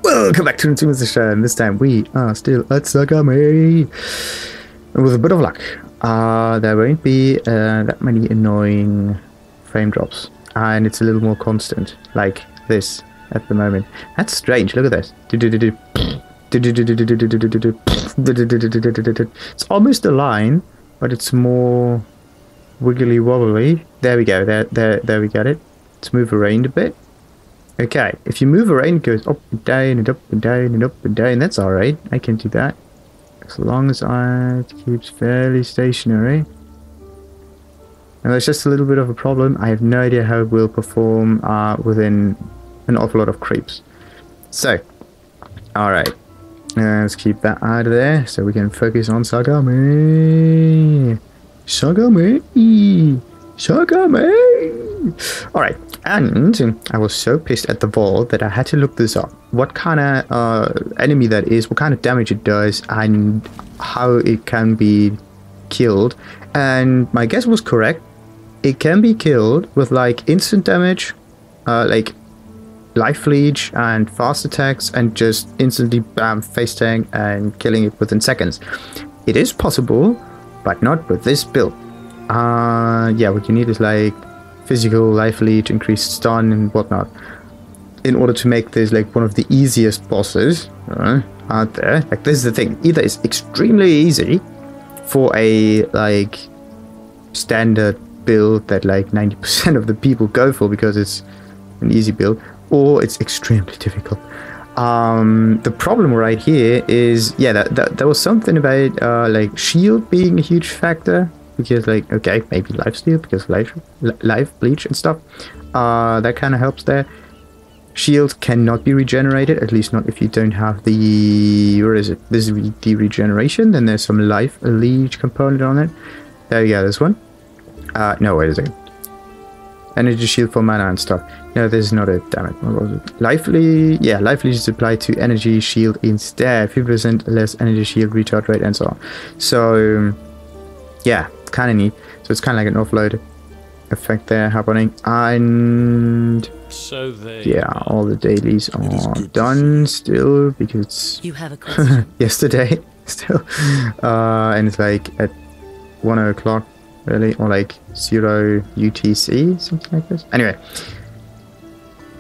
Welcome back to the show, and this time we are still at Sagami. And with a bit of luck, there won't be that many annoying frame drops. And it's a little more constant, like this at the moment. That's strange, look at this. It's almost a line, but it's more wiggly wobbly. There we go, there we got it. Let's move around a bit. Okay, if you move around, it goes up and down and up and down and up and down. That's alright, I can do that. As long as it keeps fairly stationary. And there's just a little bit of a problem. I have no idea how it will perform within an awful lot of creeps. So, alright. Let's keep that out of there so we can focus on Sagami. Sagami! Sagami! Alright. And I was so pissed at the vault that I had to look this up. What kind of enemy that is, what kind of damage it does, and how it can be killed. And my guess was correct. It can be killed with like instant damage, like life leech and fast attacks, and just instantly bam, face tank and killing it within seconds. It is possible, but not with this build. Yeah, what you need is like physical, life leech, increased stun and whatnot, in order to make this like one of the easiest bosses out there. Like, this is the thing, either it's extremely easy for a like standard build that like 90% of the people go for because it's an easy build, or it's extremely difficult. The problem right here is, yeah, that was something about like shield being a huge factor. Because, like, okay, maybe lifesteal, because life bleach and stuff. That kind of helps there. Shield cannot be regenerated, at least not if you don't have the... Where is it? This is the regeneration. Then there's some life leech component on it. There we go, this one. No, wait a second. Energy shield for mana and stuff. No, this is not it, damn it. What was it? Life leech... Yeah, life leech is applied to energy shield instead. 50% less energy shield recharge rate and so on. So, yeah. Kind of neat. So it's kind of like an offload effect there happening. And so yeah, all the dailies are done still because you have a question. yesterday still, and it's like at 1 o'clock really, or like 0 UTC, something like this. Anyway,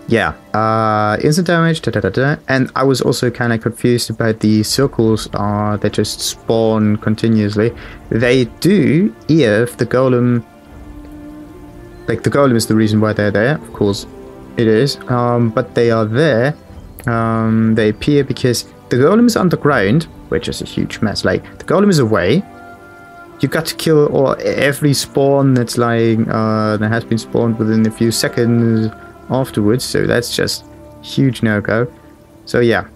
yeah, instant damage, and I was also kind of confused about the circles that just spawn continuously. They do if the golem, like the golem is the reason why they're there, of course it is, but they are there, they appear because the golem is underground, which is a huge mess. Like, the golem is away, you got to kill every spawn that's like, that has been spawned within a few seconds afterwards, so that's just huge no-go. So yeah,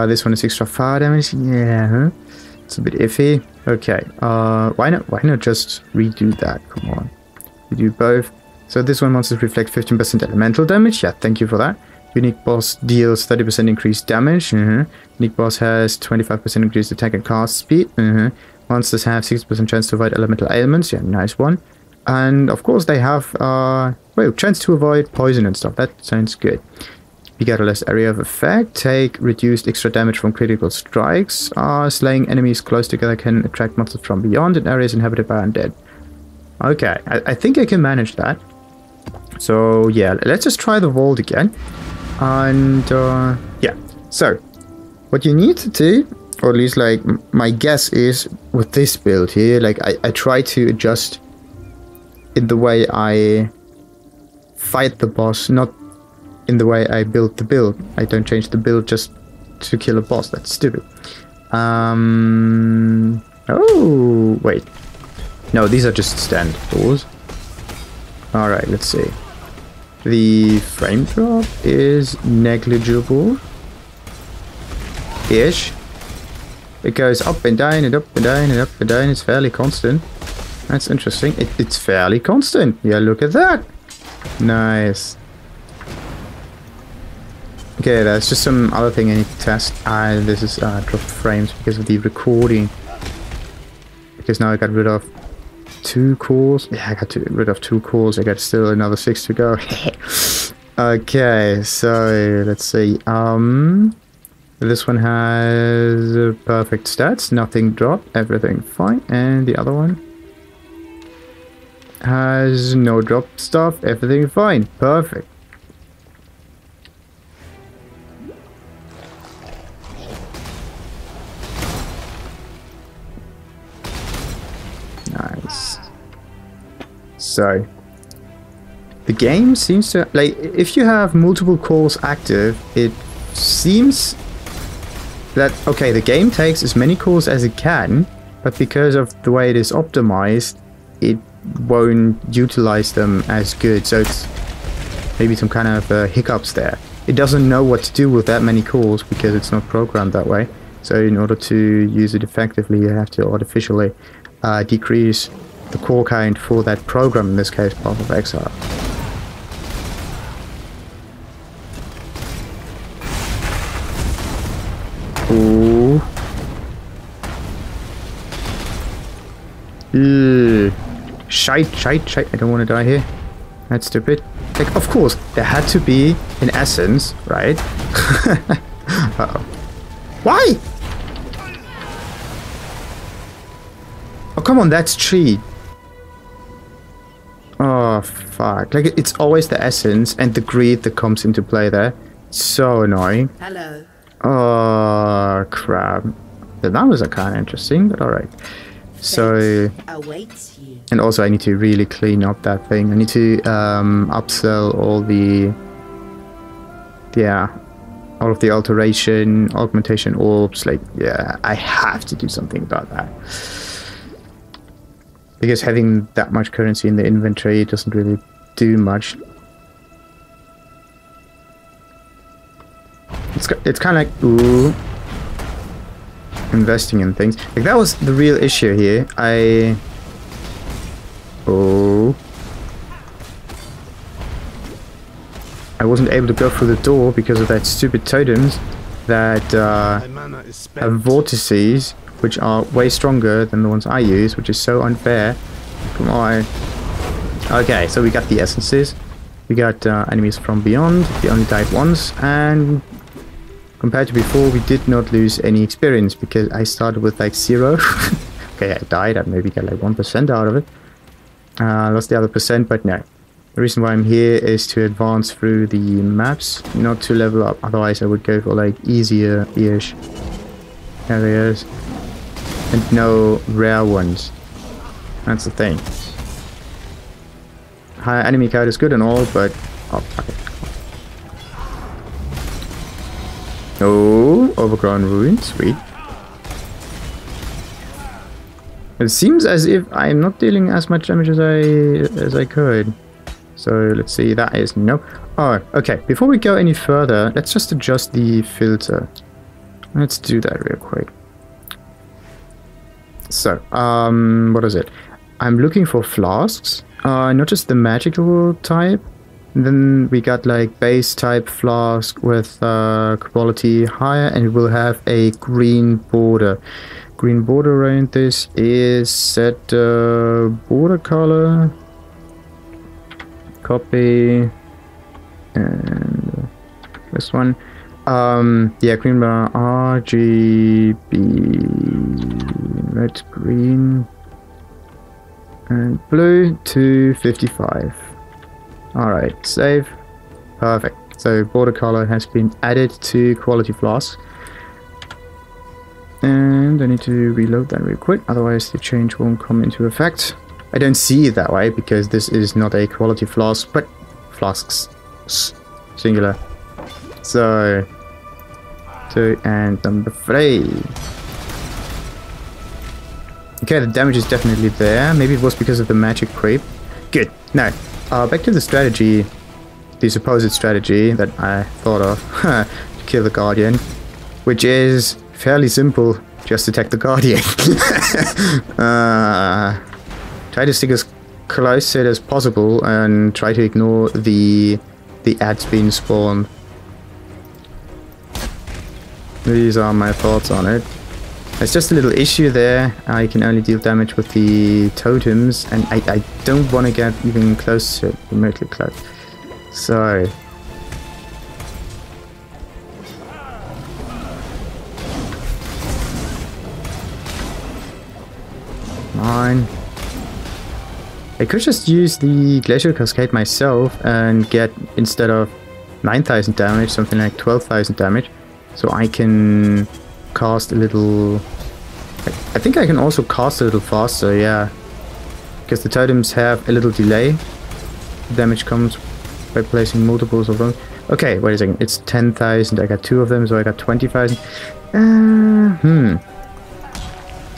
this one is extra fire damage. Yeah, it's a bit iffy. Okay, why not just redo that? Come on, we do both. So this one wants to reflect 15% elemental damage. Yeah, thank you for that. Unique boss deals 30% increased damage. Unique boss has 25% increased attack and cast speed. Monsters have 60% chance to avoid elemental ailments. Yeah, nice one. And of course they have well, chance to avoid poison and stuff. That sounds good. You get a less area of effect. Take reduced extra damage from critical strikes. Slaying enemies close together can attract monsters from beyond in areas inhabited by undead. Okay, I think I can manage that. So yeah, let's just try the vault again. And yeah, so what you need to do, or at least like my guess is with this build here, like I try to adjust in the way I fight the boss, not in the way I build the build. I don't change the build just to kill a boss. That's stupid. Oh, wait. No, these are just standard doors. Alright, let's see. The frame drop is negligible. Ish. It goes up and down and up and down and up and down. It's fairly constant. That's interesting. It's fairly constant. Yeah, look at that. Nice. Okay, there's just some other thing I need to test. This is dropped frames because of the recording. Because now I got rid of 2 cores. Yeah, I got rid of 2 cores. I got still another 6 to go. Okay, so let's see. This one has perfect stats, nothing dropped, everything fine. And the other one has no drop stuff, everything fine, perfect. Nice. So the game seems to, like, if you have multiple calls active, it seems that, okay, the game takes as many calls as it can, but because of the way it is optimized, it won't utilize them as good. So it's maybe some kind of hiccups there. It doesn't know what to do with that many calls because it's not programmed that way. So in order to use it effectively, you have to artificially decrease the call count for that program, in this case Path of Exile. Ooh. Shite. I don't want to die here. That's stupid. Like, of course, there had to be an essence, right? Uh-oh. Why? Oh, come on, that's cheat. Oh, fuck. Like, it's always the essence and the greed that comes into play there. So annoying. Hello. Oh, crap. That was kind of interesting, but alright. So, awaits you. And also I need to really clean up that thing. I need to upsell all the, all of the augmentation orbs. Like, yeah, I have to do something about that. Because having that much currency in the inventory doesn't really do much. It's kind of like, ooh, investing in things. Like, that was the real issue here. I wasn't able to go through the door because of that stupid totems that have vortices, which are way stronger than the ones I use, which is so unfair. Come on. Okay, so we got the essences. We got enemies from beyond. They only died once, and compared to before, we did not lose any experience because I started with like 0. Okay, I died. I maybe got like 1% out of it. Lost the other percent, but no. The reason why I'm here is to advance through the maps, not to level up. Otherwise, I would go for like easier-ish areas and no rare ones. That's the thing. Higher enemy count is good and all, but oh, fuck it. Oh, overgrown ruins, sweet. It seems as if I'm not dealing as much damage as I could. So let's see, that is no. Oh, okay. Before we go any further, let's just adjust the filter. Let's do that real quick. So, what is it? I'm looking for flasks, not just the magical type. And then we got like base type flask with quality higher, and it will have a green border. Green border around this is set border color. Copy, and this one. Yeah, green bar RGB, red, green, and blue to 55. Alright, save. Perfect. So border color has been added to quality flask. And I need to reload that real quick, otherwise the change won't come into effect. I don't see it that way because this is not a quality flask, but flasks, singular. So, 2 and number 3. Okay, the damage is definitely there. Maybe it was because of the magic creep. Good. Now, back to the strategy, the supposed strategy that I thought of to kill the Guardian, which is fairly simple. Just attack the Guardian. Try to stick as close to it as possible and try to ignore the ads being spawned. These are my thoughts on it. There's just a little issue there. I can only deal damage with the totems, and I don't want to get even close to it, remotely close. So Come on. I could just use the Glacial Cascade myself and get, instead of 9,000 damage, something like 12,000 damage. So I can cast a little... I think I can also cast a little faster, yeah. Because the totems have a little delay. Damage comes by placing multiples of them. Okay, wait a second. It's 10,000. I got 2 of them, so I got 20,000.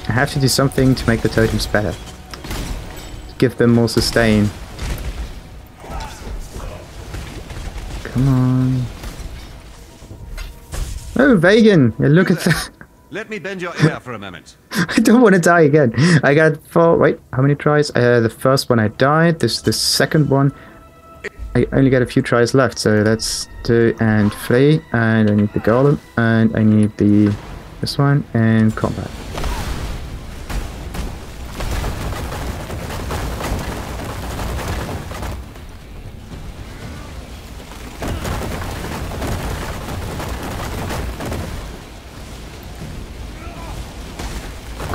I have to do something to make the totems better. Give them more sustain. Come on. Oh, Vegan! Yeah, look at that. Let me bend your ear for a moment. I don't want to die again. I got 4... Wait, how many tries? The first one I died. This is the second one. I only got a few tries left, so that's 2 and 3. And I need the golem. And I need this one and combat.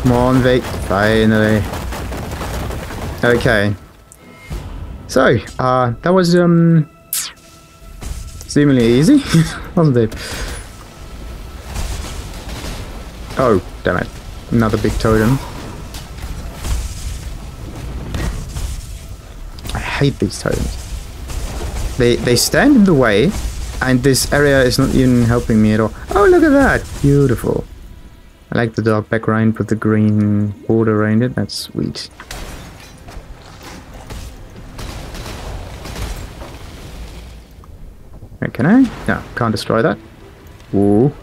Come on, Vic. Finally. Okay. So, that was, seemingly easy, wasn't it? Oh, damn it. Another big totem. I hate these totems. They stand in the way, and this area is not even helping me at all. Oh, look at that! Beautiful. I like the dark background with the green border around it. That's sweet. Wait, can I? No, can't destroy that. Whoa.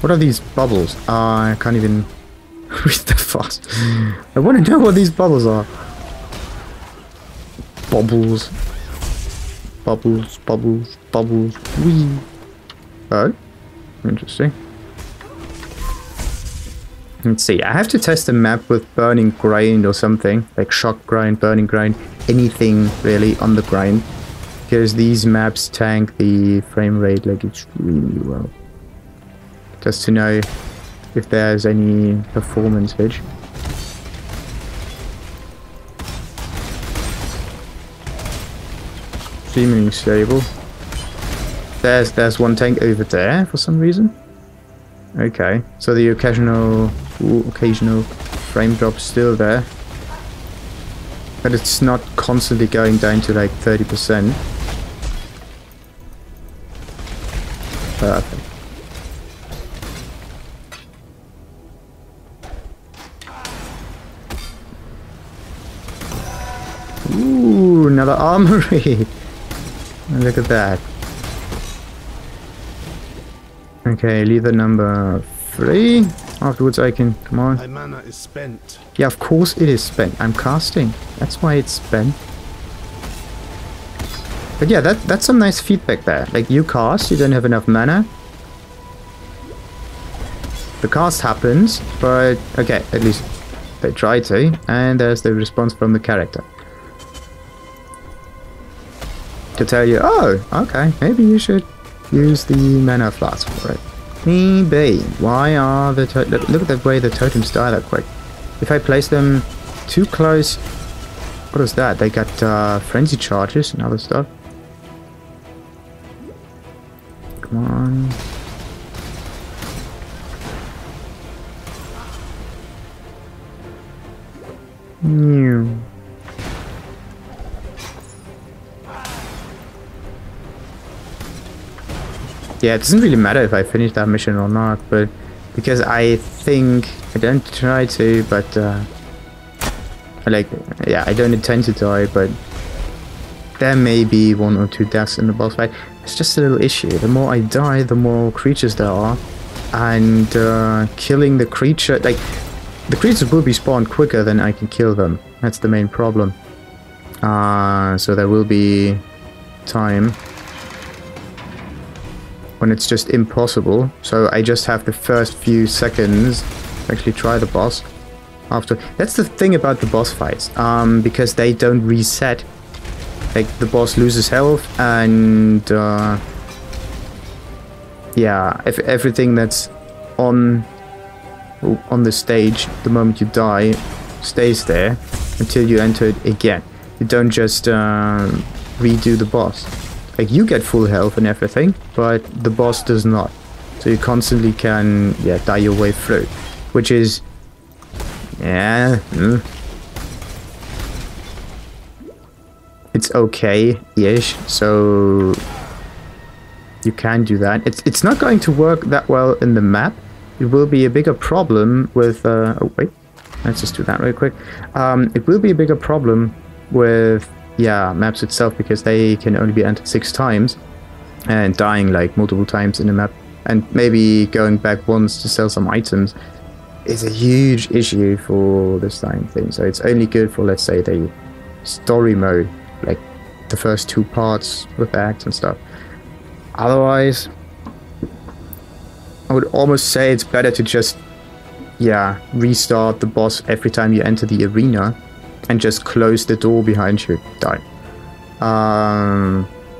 What are these bubbles? I can't even read that fast. I want to know what these bubbles are. Bubbles. Bubbles, bubbles, bubbles. Wee. Oh. Interesting. Let's see, I have to test the map with burning grind or something, like shock grind, burning grind, anything really on the grind, because these maps tank the frame rate like extremely well. Just to know if there's any performance hitch. Seemingly stable. There's one tank over there for some reason. Okay, so the occasional frame drop still there, but it's not constantly going down to like 30%. Perfect. Ooh, another armory. Look at that. Okay, lever number 3. Afterwards I can... Come on. My mana is spent. Yeah, of course it is spent. I'm casting. That's why it's spent. But yeah, that's some nice feedback there. Like, you cast, you don't have enough mana. The cast happens, but... Okay, at least they try to. And there's the response from the character. To tell you, oh, okay, maybe you should use the mana flask for it. Maybe. Why are the look at the way the totems die that quick. If I place them too close, what is that? They got frenzy charges and other stuff. Come on. New. Yeah, it doesn't really matter if I finish that mission or not, but because I think I don't try to, but I don't intend to die, but there may be 1 or 2 deaths in the boss fight. It's just a little issue. The more I die, the more creatures there are, and killing the creature, like the creatures will be spawned quicker than I can kill them. That's the main problem. So there will be time when it's just impossible, so I just have the first few seconds to actually try the boss. After, that's the thing about the boss fights, because they don't reset. Like, the boss loses health, and yeah, if everything that's on the stage the moment you die stays there until you enter it again. You don't just redo the boss. Like, you get full health and everything, but the boss does not. So you constantly can, yeah, die your way through. Which is... yeah... it's okay-ish, so... you can do that. It's not going to work that well in the map. It will be a bigger problem with... oh, wait. Let's just do that real quick. It will be a bigger problem with, yeah, maps itself, because they can only be entered 6 times. And dying, like, multiple times in the map. And maybe going back once to sell some items is a huge issue for this time thing. So it's only good for, let's say, the story mode. Like, the first 2 parts with acts and stuff. Otherwise, I would almost say it's better to just, yeah, restart the boss every time you enter the arena and just close the door behind you. Die.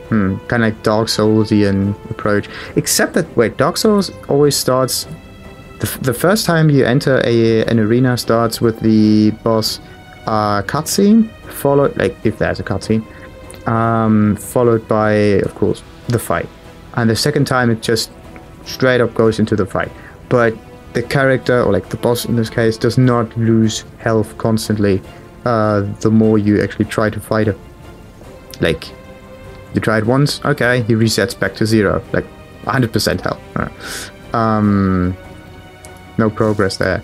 Kind of like Dark Soulsian approach. Except that, wait, Dark Souls always starts... The first time you enter an arena starts with the boss cutscene, followed, like, if there's a cutscene, followed by, of course, the fight. And the second time it just straight up goes into the fight. But the character, or like the boss in this case, does not lose health constantly the more you actually try to fight him. Like, you try it once, okay, he resets back to 0, like 100% health. No progress there.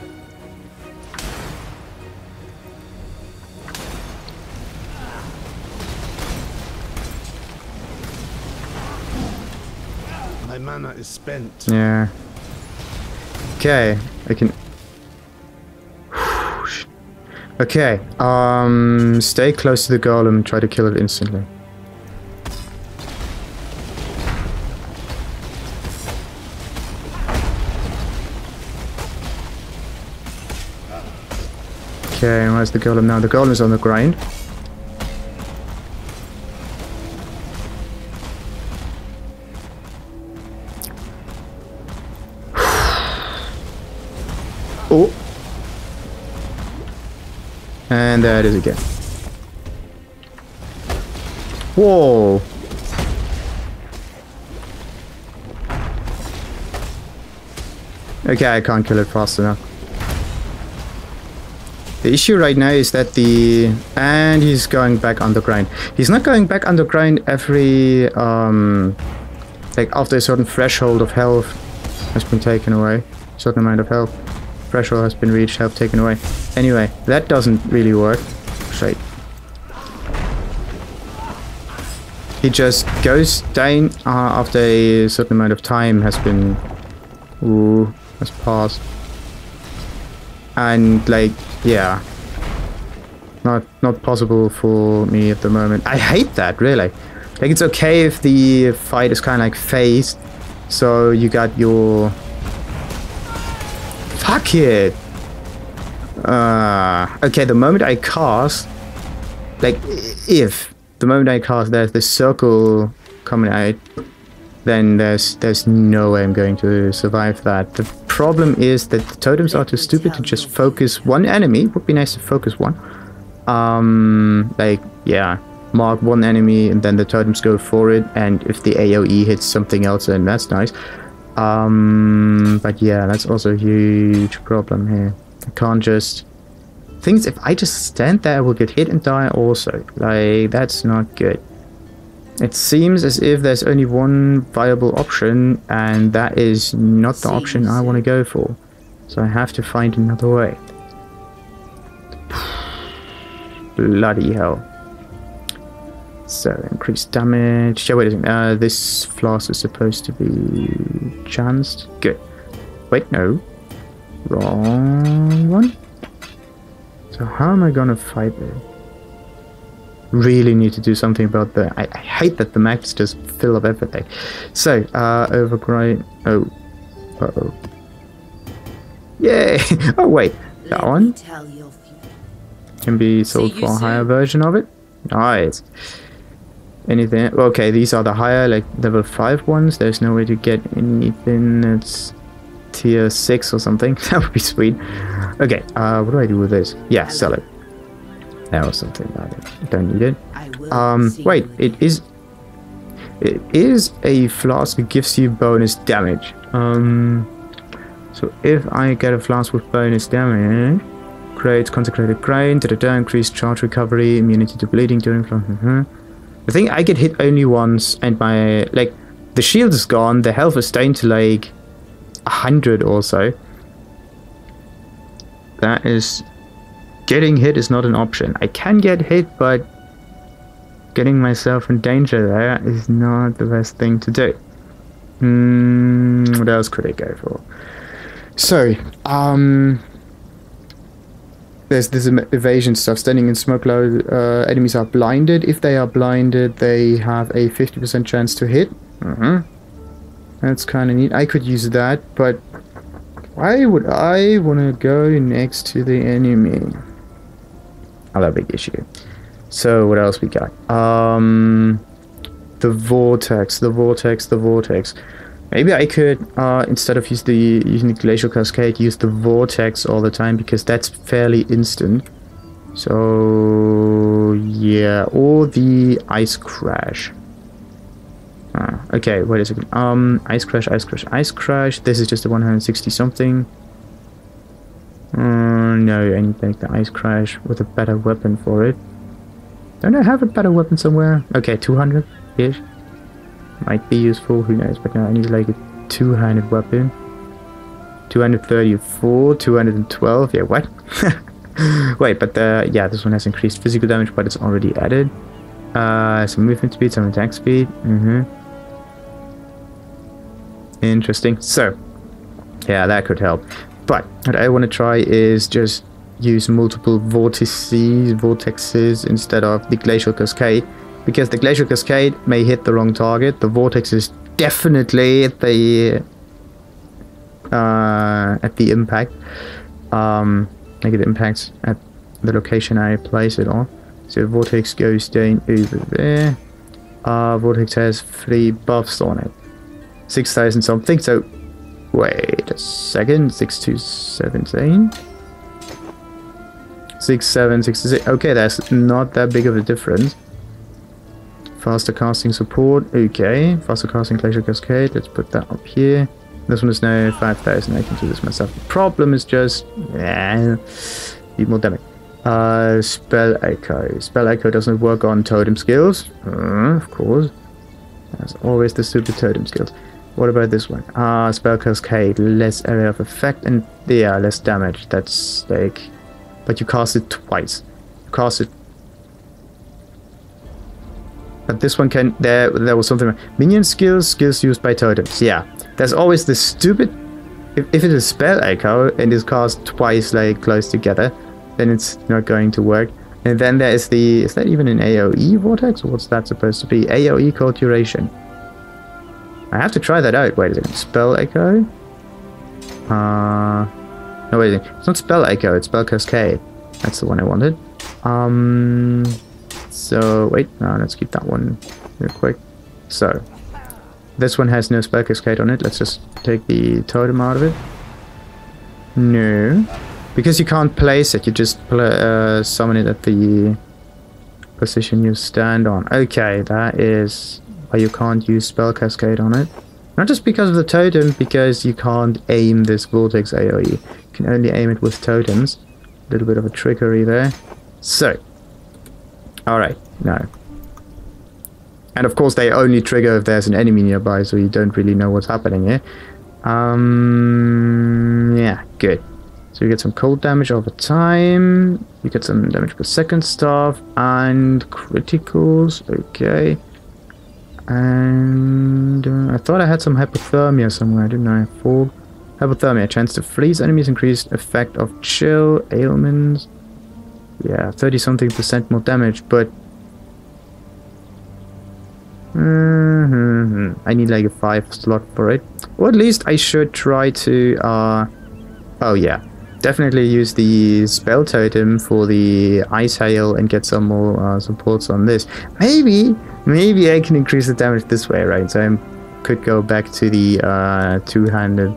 My mana is spent. Yeah. Okay, I can... okay, stay close to the golem and try to kill it instantly. Okay, where's the golem now? The golem is on the grind. Oh! And there it is again. Whoa! Okay, I can't kill it fast enough. The issue right now is that the... and he's going back underground. He's not going back underground every... like after a certain threshold of health has been taken away. A certain amount of health. Threshold has been reached, health taken away. Anyway, that doesn't really work. Straight. He just goes down after a certain amount of time has been... ooh, has passed. And like, yeah, not possible for me at the moment. I hate that, really. Like, it's okay if the fight is kind of like phased, so you got your... fuck it! Okay, the moment I cast, like, if the moment I cast there's this circle coming out, then there's no way I'm going to survive that. The problem is that the totems are too stupid to just focus one enemy. Would be nice to focus one. Like, yeah, mark one enemy and then the totems go for it, and if the AoE hits something else, then that's nice. But yeah, that's also a huge problem here. I can't just... things, if I just stand there, I will get hit and die also. Like, that's not good. It seems as if there's only one viable option, and that is not the option I want to go for. So I have to find another way. Bloody hell. So, increased damage. Yeah, wait a second. This flask is supposed to be chanced. Good. Wait, no. Wrong one. So how am I gonna fight it? Really need to do something about the... I hate that the maps just fill up everything. So, overgrind... oh. Uh-oh. Yay! Oh, wait. That one can be sold for a higher version of it. Nice. Anything... okay, these are the higher, like, level 5 ones. There's no way to get anything that's tier 6 or something. That would be sweet. Okay, what do I do with this? Yeah, sell it. That was something about it. I don't need it. Wait, it is a flask that gives you bonus damage. So if I get a flask with bonus damage, creates consecrated grain, increased charge recovery, immunity to bleeding during I think I get hit only once, and my the shield is gone. The health is down to 100 or so. That is, getting hit is not an option. I can get hit, but getting myself in danger there is not the best thing to do. What else could I go for? So, there's this evasion stuff. Standing in smoke cloud, enemies are blinded. If they are blinded, they have a 50% chance to hit. That's kind of neat. I could use that, but why would I want to go next to the enemy? Another big issue. So what else we got? The vortex. Maybe I could, instead of using the glacial cascade, use the vortex all the time, because that's fairly instant. So yeah, or the ice crash. Okay, wait a second. Ice crash. This is just a 160 something. No, I need to make the ice crash with a better weapon for it. Don't I have a better weapon somewhere? Okay, 200-ish. Might be useful, who knows, but no, I need a two-handed weapon. 234, 212, yeah, what? Wait, but yeah, this one has increased physical damage, but it's already added. Some movement speed, some attack speed. Interesting. So, yeah, that could help. But what I want to try is just use multiple vortexes instead of the glacial cascade, because the glacial cascade may hit the wrong target. The vortex is definitely at the impact. It impacts at the location I place it on. So vortex goes down over there. Vortex has 3 buffs on it. 6,000 something. So wait a second. 6217. 6766. Okay, that's not that big of a difference. Faster casting support. Okay, faster casting glacial cascade. Let's put that up here. This one is now 5,000. I can do this myself. The problem is just need more damage. Spell echo. Spell echo doesn't work on totem skills. Of course. That's always the stupid totem skills. What about this one? Spell cascade. Less area of effect and yeah, less damage. That's but you cast it twice. You cast it. But this one can. There was something. Minion skills used by totems. Yeah. There's always this stupid. If it is spell echo and is cast twice close together, then it's not going to work. And then there is the. Is that even an AoE vortex? Or what's that supposed to be? AoE called duration. I have to try that out. Wait a second. Spell echo? No, wait a second. It's not spell echo, it's spell cascade. That's the one I wanted. So, wait. No, let's keep that one real quick. So, this one has no spell cascade on it. Let's just take the totem out of it. No. Because you can't place it, you just summon it at the position you stand on. Okay, that is why you can't use spell cascade on it. Not just because of the totem, because you can't aim this vortex AoE. You can only aim it with totems. A little bit of a trickery there. So, alright, no. And of course they only trigger if there's an enemy nearby, so you don't really know what's happening here. Yeah, good. So you get some cold damage over time. You get some damage per second stuff and criticals. Okay. And I thought I had some hypothermia somewhere, didn't I? Fog. Hypothermia. Chance to freeze enemies. Increased effect of chill. Ailments. Yeah, 30-something% more damage, but I need a 5 slot for it. Or at least I should try to oh yeah. Definitely use the spell totem for the ice hail and get some more supports on this. Maybe I can increase the damage this way, right? So I could go back to the two-handed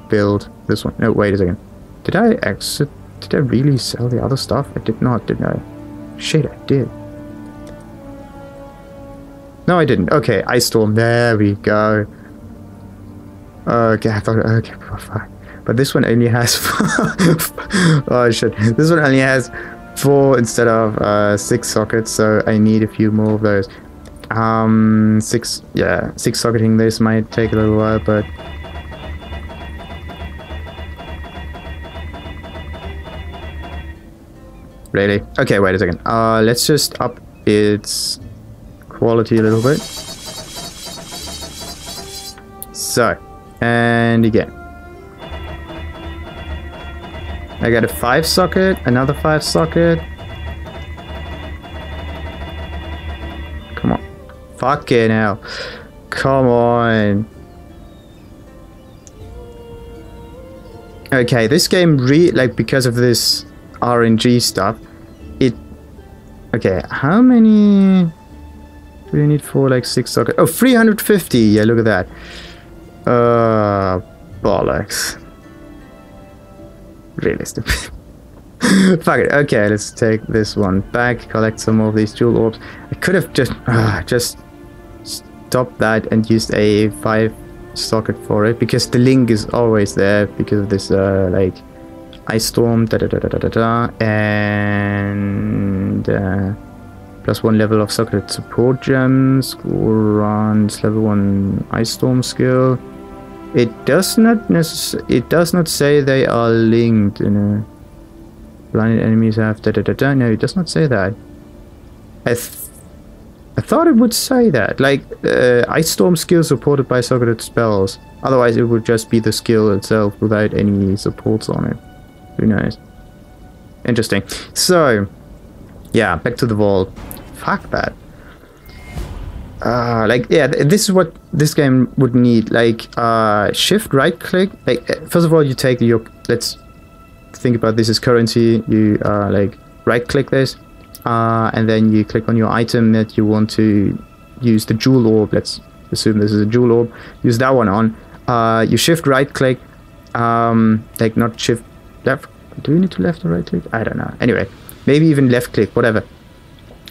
build. This one. No, wait a second. Did I exit? Did I really sell the other stuff? I did not, did I? Shit, I did. No, I didn't. Okay, Ice Storm. There we go. Okay, I thought... Okay, oh, fuck. But this one only has 4... oh, shit. This one only has 4 instead of 6 sockets, so I need a few more of those. 6... Yeah, 6 socketing this might take a little while, but... Really? Okay, wait a second. Let's just up its quality a little bit. So, and again. I got a 5 socket, another 5 socket. Come on. Fucking hell. Come on. Okay, this game like because of this RNG stuff, okay, how many do we need for like 6 sockets? Oh, 350. Yeah, look at that. Bollocks. Really stupid. Fuck it. Okay, let's take this one back, collect some more of these jewel orbs. I could have just stopped that and used a 5 socket for it, because the link is always there because of this like Ice Storm, and +1 level of socket support gems, runs level 1 Ice Storm skill. It does not say they are linked. Blinded enemies have No, it does not say that. I thought it would say that, like Ice Storm skill supported by socketed spells. Otherwise, it would just be the skill itself without any supports on it. Who knows? Interesting. So, yeah, back to the vault. Fuck that. Like, yeah, this is what this game would need. Like, shift right click. Like, first of all, you take your... Let's think about this as currency. You, like, right click this. And then you click on your item that you want to use the jewel orb. Let's assume this is a jewel orb. Use that one on. You shift right click. Like, not shift... Left. Do you need to left or right click? I don't know. Anyway, maybe even left click, whatever.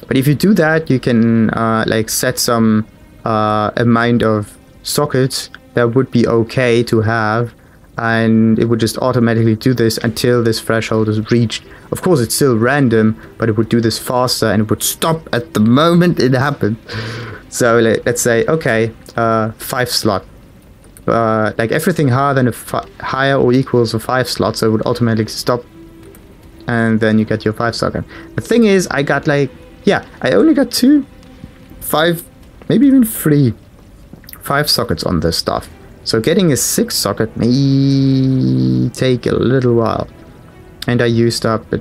But if you do that, you can like set some amount of sockets that would be okay to have, and it would just automatically do this until this threshold is reached. Of course, it's still random, but it would do this faster, and it would stop at the moment it happened. So let's say, okay, 5 slot. Like everything higher than higher or equals a 5 slot, so it would automatically stop, and then you get your 5 socket. The thing is, I got like, yeah, I only got 2, 5, maybe even 3, 5 sockets on this stuff. So getting a 6 socket may take a little while. And I used up 40,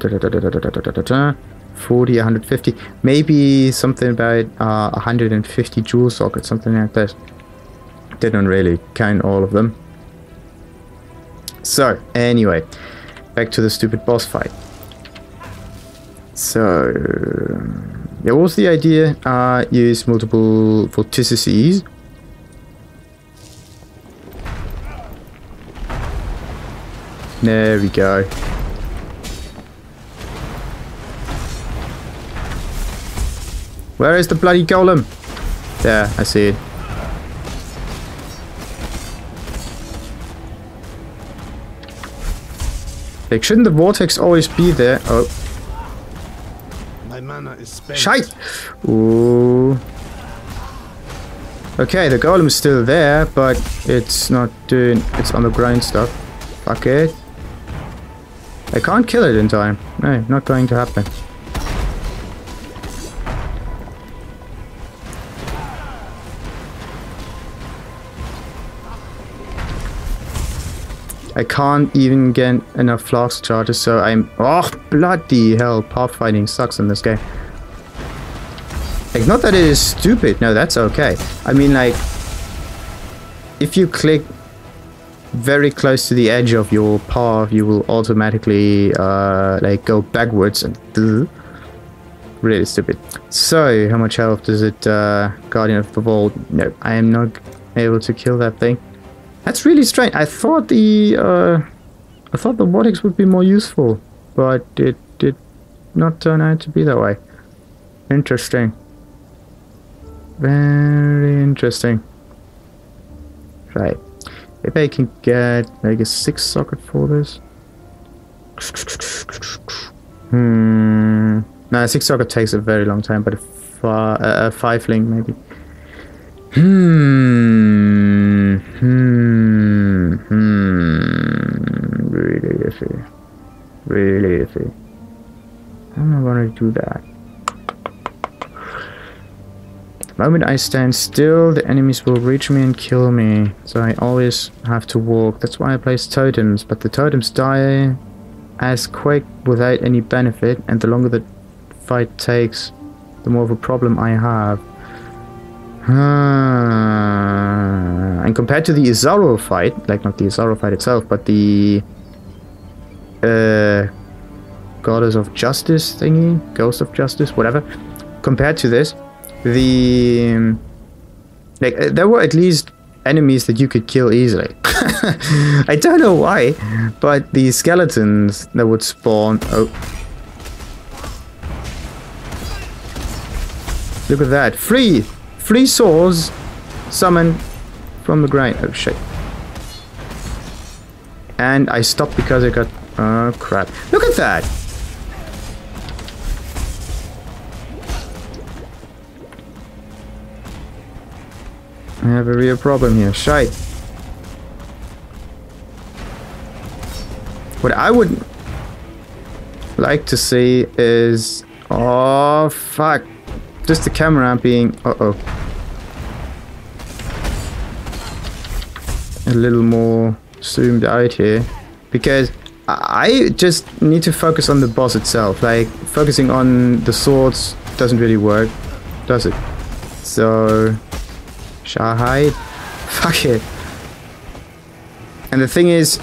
150, maybe something about 150 jewel sockets, something like that. Didn't really count all of them. So, anyway, back to the stupid boss fight. So, yeah, what was the idea? Use multiple vortices. There we go. Where is the bloody golem? There, I see it. Like, shouldn't the vortex always be there? Oh. My mana is spent. Shite! Ooh. Okay, the golem is still there, but it's not doing... It's on the ground stuff. Fuck it. I can't kill it in time. No, not going to happen. I can't even get enough flask charges, so I'm... Oh, bloody hell. Pathfinding sucks in this game. Like, not that it is stupid. No, that's okay. I mean, like... If you click very close to the edge of your path, you will automatically, like, go backwards and... Really stupid. So, how much health does it, Guardian of the Vault? No, I am not able to kill that thing. That's really strange. I thought the I thought the vortex would be more useful, but it did not turn out to be that way. Interesting. Very interesting. Right. Maybe I can get like a 6 socket for this. No, 6 socket takes a very long time, but a 5 link maybe. Really iffy. Really iffy. How am I gonna do that? The moment I stand still, the enemies will reach me and kill me. So I always have to walk. That's why I place totems, but the totems die as quick without any benefit, and the longer the fight takes, the more of a problem I have. And compared to the Izaro fight, like not the Izaro fight itself, but the Goddess of Justice thingy, Ghost of Justice, whatever. Compared to this, the there were at least enemies that you could kill easily. I don't know why, but the skeletons that would spawn. Oh, look at that! Free swords summoned from the ground. Oh shit! And I stopped because I got. Oh crap! Look at that! I have a real problem here. Shite. What I would like to see is... Oh, fuck. Just the camera being... Uh-oh. A little more zoomed out here. Because I just need to focus on the boss itself. Like, focusing on the swords doesn't really work, does it? So... shall I hide? Fuck it. And the thing is,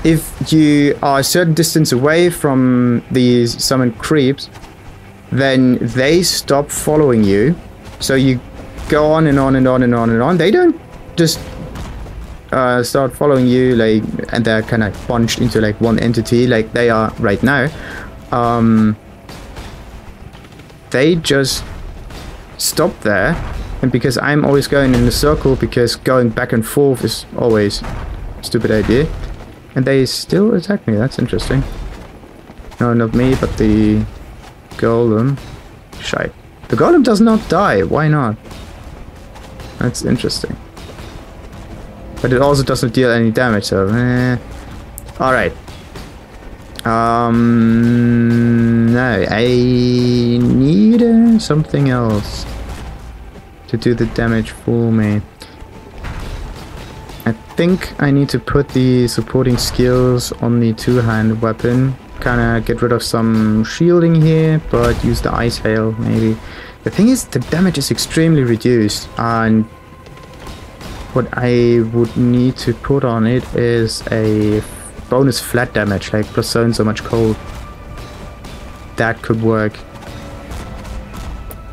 if you are a certain distance away from these summoned creeps, then they stop following you. So you go on and on and on and on and on. They don't just start following you, like, and they're kind of bunched into like one entity, like they are right now. They just stop there. And because I'm always going in a circle, because going back and forth is always a stupid idea. And they still attack me, that's interesting. No, not me, but the golem. Shite. The golem does not die, why not? That's interesting. But it also doesn't deal any damage, so... Alright. No, I need something else to do the damage for me. I think I need to put the supporting skills on the two-hand weapon. Kinda get rid of some shielding here, but use the ice hail maybe. The thing is, the damage is extremely reduced, and what I would need to put on it is a bonus flat damage, like plus so much cold. That could work.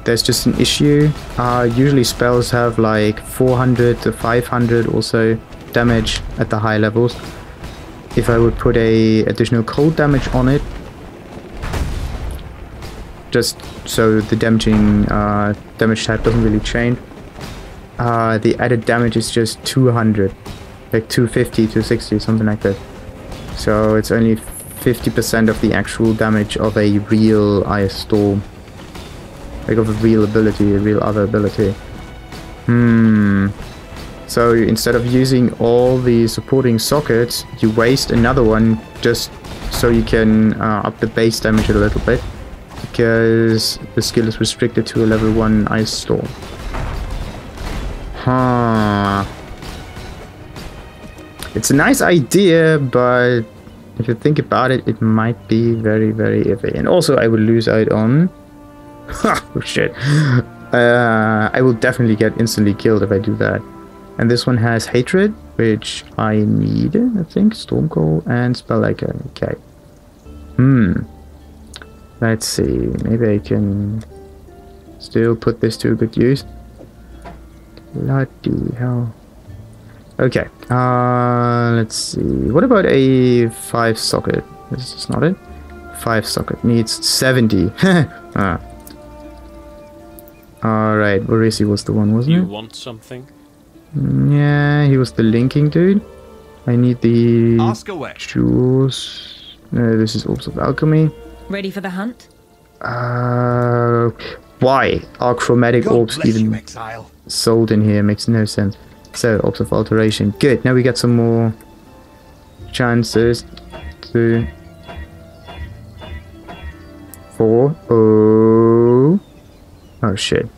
There's just an issue. Usually spells have like 400 to 500 or so damage at the high levels. If I would put a additional cold damage on it, just so the damaging damage type doesn't really change, the added damage is just 200, like 250, 260, something like that. So it's only 50% of the actual damage of a real ice storm. Like of a real ability, a real other ability. So instead of using all the supporting sockets, you waste another one just so you can up the base damage a little bit. Because the skill is restricted to a level 1 ice storm. It's a nice idea, but if you think about it, it might be very, very iffy. And also I would lose out on... oh shit. I will definitely get instantly killed if I do that. And this one has Hatred, which I need, I think. Stormcall and Spell like a... Okay. Let's see. Maybe I can still put this to a good use. Bloody hell. Okay. Let's see. What about a 5 socket? This is not it. 5 socket needs 70. Ah. Alright, Borisi was the one, wasn't You it? want something? Yeah, he was the linking dude. I need the Ask away. jewels. No, this is Orbs of Alchemy. Ready for the hunt? Why are chromatic God orbs bless you, even exile. sold in here? Makes no sense. So, Orbs of Alteration. Good, now we get some more chances to... 4. Oh. Oh shit.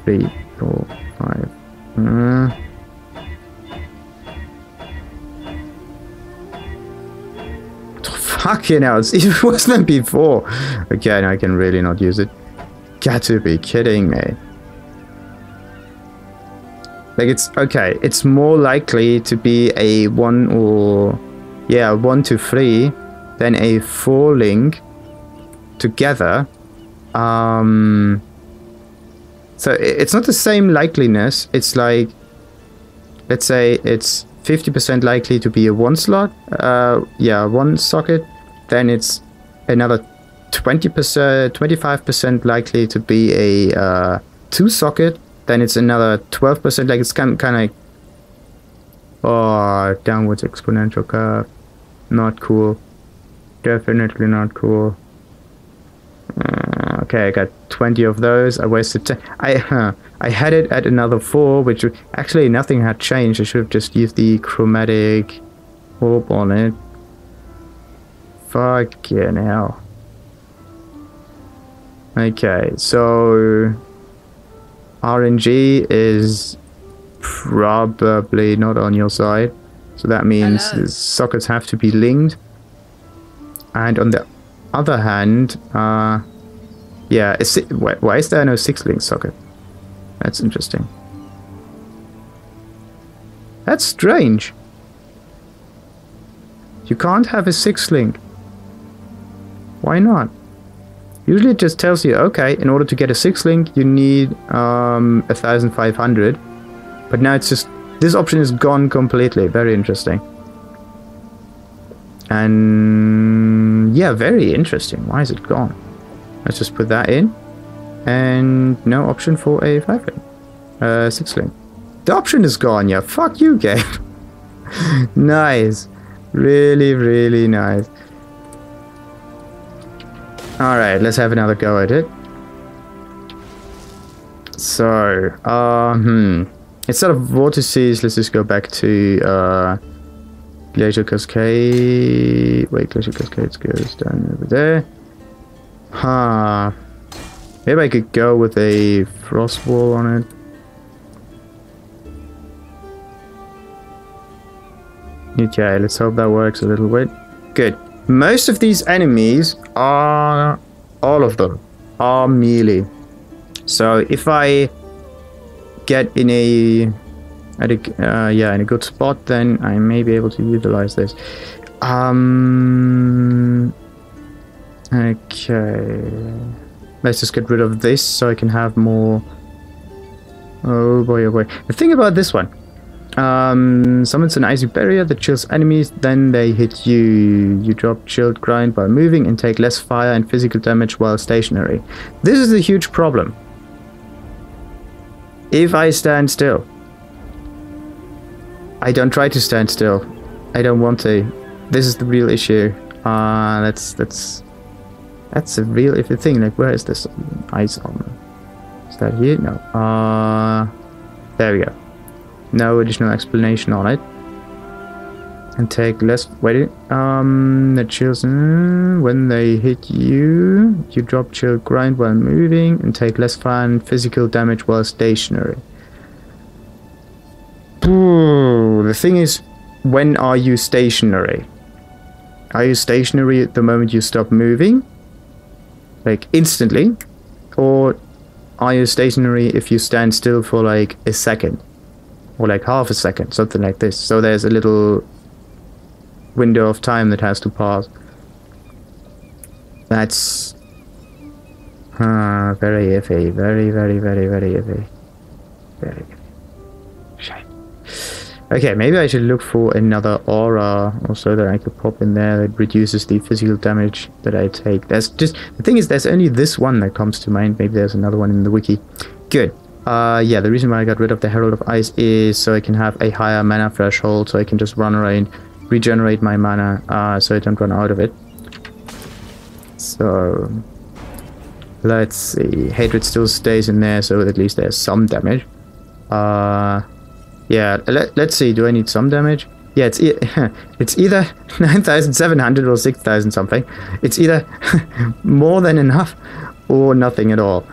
3, 4, 5. Fucking hell, it's even worse than before. Okay, now I can really not use it. Got to be kidding me. Like, it's okay, it's more likely to be a 1 or... yeah, 1 to 3 than a 4 link together. So it's not the same likeliness. It's like, let's say it's 50% likely to be a 1 slot, yeah, 1 socket. Then it's another 20%, 25% likely to be a 2 socket. Then it's another 12%. Like, it's kind of like, oh, downwards exponential curve. Not cool. Definitely not cool. Okay, I got 20 of those. I wasted 10. I had it at another 4, which actually nothing had changed. I should have just used the chromatic orb on it. Fucking hell. Okay, so RNG is probably not on your side. So that means the sockets have to be linked. And on the other hand, yeah, why is there no 6-link socket? That's interesting. That's strange. You can't have a 6-link. Why not? Usually it just tells you, okay, in order to get a 6-link, you need 1,500. But now it's just, this option is gone completely. Very interesting. And yeah, very interesting. Why is it gone? Let's just put that in. And no option for a 5-link. 6-link. The option is gone, yeah. Fuck you, game. Nice. Really, really nice. Alright, let's have another go at it. So, instead of vortices, let's just go back to Glacial Cascade. Wait, Glacial Cascade goes down over there. Huh. Maybe I could go with a frost wall on it. Okay, let's hope that works a little bit. Good. Most of these enemies are, all of them, are melee. So if I get in a, yeah, in a good spot, then I may be able to utilize this. Okay. Let's just get rid of this so I can have more. Oh boy, oh boy. The thing about this one. Summons an icy barrier that chills enemies, then they hit you. You drop chilled grind while moving and take less fire and physical damage while stationary. This is a huge problem. If I stand still. I don't try to stand still. I don't want to. This is the real issue. That's a real thing. Like, where is this ice armor? Is that here? No. There we go. No additional explanation on it. And take less. Wait. The chills. When they hit you, you drop chill grind while moving and take less fire and physical damage while stationary. Ooh, the thing is, when are you stationary? Are you stationary at the moment you stop moving? Like instantly? Or are you stationary if you stand still for like a second? Or like half a second, something like this. So there's a little window of time that has to pass. That's very iffy. Very, very, very, very iffy. Very iffy. Shame. Okay, maybe I should look for another aura also that I could pop in there that reduces the physical damage that I take. There's just... The thing is, there's only this one that comes to mind. Maybe there's another one in the wiki. Good. Yeah, the reason why I got rid of the Herald of Ice is so I can have a higher mana threshold, so I can just run around, regenerate my mana, so I don't run out of it. So... Let's see. Hatred still stays in there, so at least there's some damage. Yeah, let's see. Do I need some damage? Yeah, it's either 9,700 or 6,000 something. It's either more than enough or nothing at all.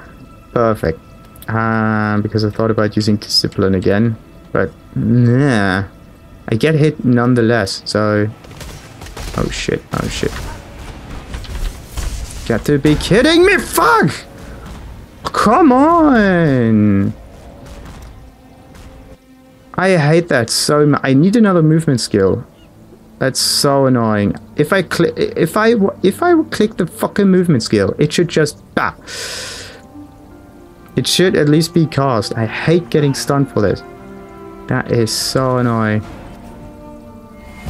Perfect. Because I thought about using Discipline again, but nah, I get hit nonetheless. So, oh shit! Oh shit! Got to be kidding me! Fuck! Come on! I hate that so much. I need another movement skill. That's so annoying. If I click the fucking movement skill, it should just bah. It should at least be cast. I hate getting stunned for this. That is so annoying.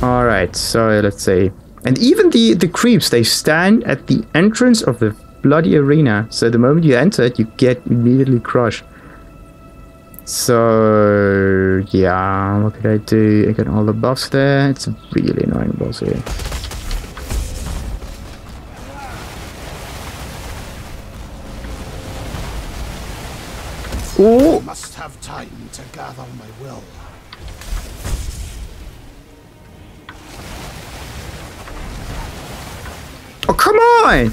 Alright, so let's see. And even the creeps, they stand at the entrance of the bloody arena. So the moment you enter it, you get immediately crushed. So, yeah, what could I do? I got all the buffs there. It's a really annoying boss here. Oh! I must have time to gather my will. Oh, come on!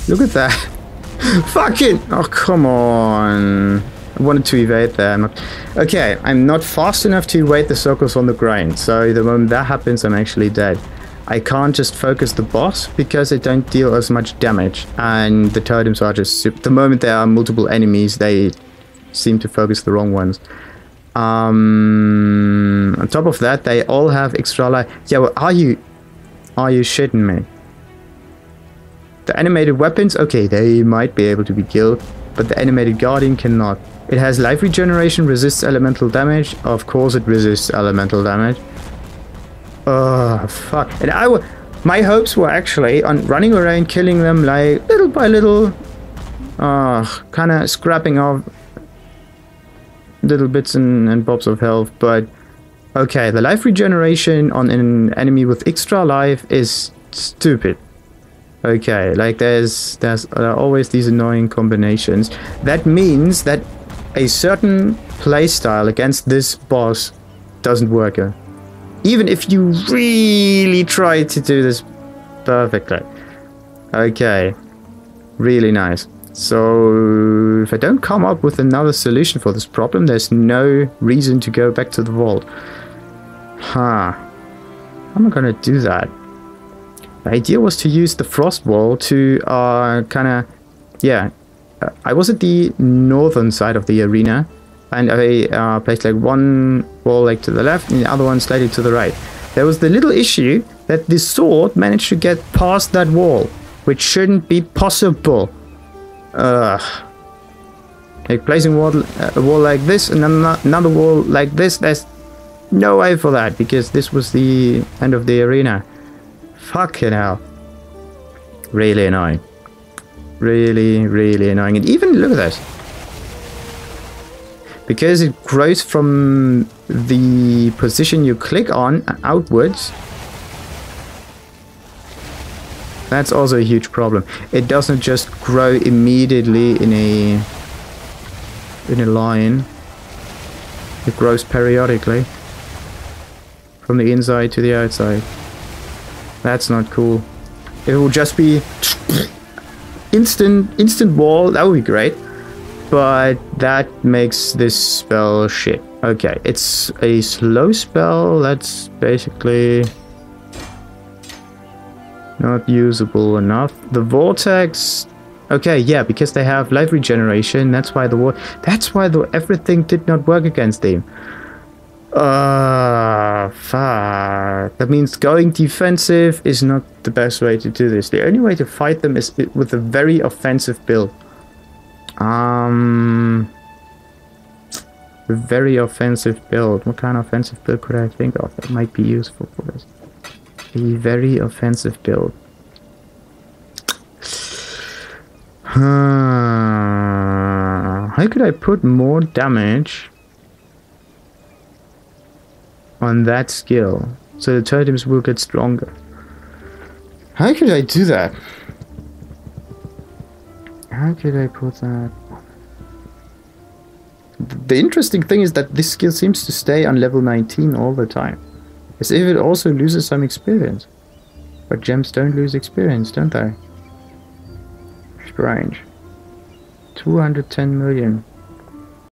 Look at that. Fucking... Oh, come on. I wanted to evade there. I'm not fast enough to evade the circles on the ground. So the moment that happens, I'm actually dead. I can't just focus the boss because they don't deal as much damage. And the totems are just... The moment there are multiple enemies, they seem to focus the wrong ones. On top of that, they all have extra life. Yeah, well, are you shitting me? The animated weapons, okay, they might be able to be killed, but the animated guardian cannot. It has life regeneration, resists elemental damage. Of course it resists elemental damage. Oh, fuck. And my hopes were actually on running around killing them like little by little. Kind of scrapping off little bits and bobs of health, but okay, the life regeneration on an enemy with extra life is stupid. Okay, like there's always these annoying combinations. That means that a certain playstyle against this boss doesn't work. Even if you really try to do this perfectly. Okay, really nice. So if I don't come up with another solution for this problem, there's no reason to go back to the vault. Huh. How am I gonna do that? The idea was to use the frost wall to kind of... Yeah, I was at the northern side of the arena, and I placed like one wall like to the left and the other one slightly to the right. There was the little issue that the sword managed to get past that wall, which shouldn't be possible. Like placing a wall like this and another wall like this, there's no way for that, because this was the end of the arena. Fucking hell. Really annoying. Really, really annoying. And even, look at this. Because it grows from the position you click on outwards. That's also a huge problem. It doesn't just grow immediately in a line. It grows periodically. From the inside to the outside. That's not cool. If it would just be instant wall, that would be great. But that makes this spell shit. Okay, it's a slow spell. That's basically not usable enough. The vortex, okay, yeah, because they have life regeneration. That's why everything did not work against them. Fuck. That means going defensive is not the best way to do this. The only way to fight them is with a very offensive build. A very offensive build. What kind of offensive build could I think of that might be useful for this? A very offensive build. How could I put more damage on that skill so the totems will get stronger? How could I do that? How could I put that? The interesting thing is that this skill seems to stay on level 19 all the time. As if it also loses some experience. But gems don't lose experience, don't they? Strange. 210 million.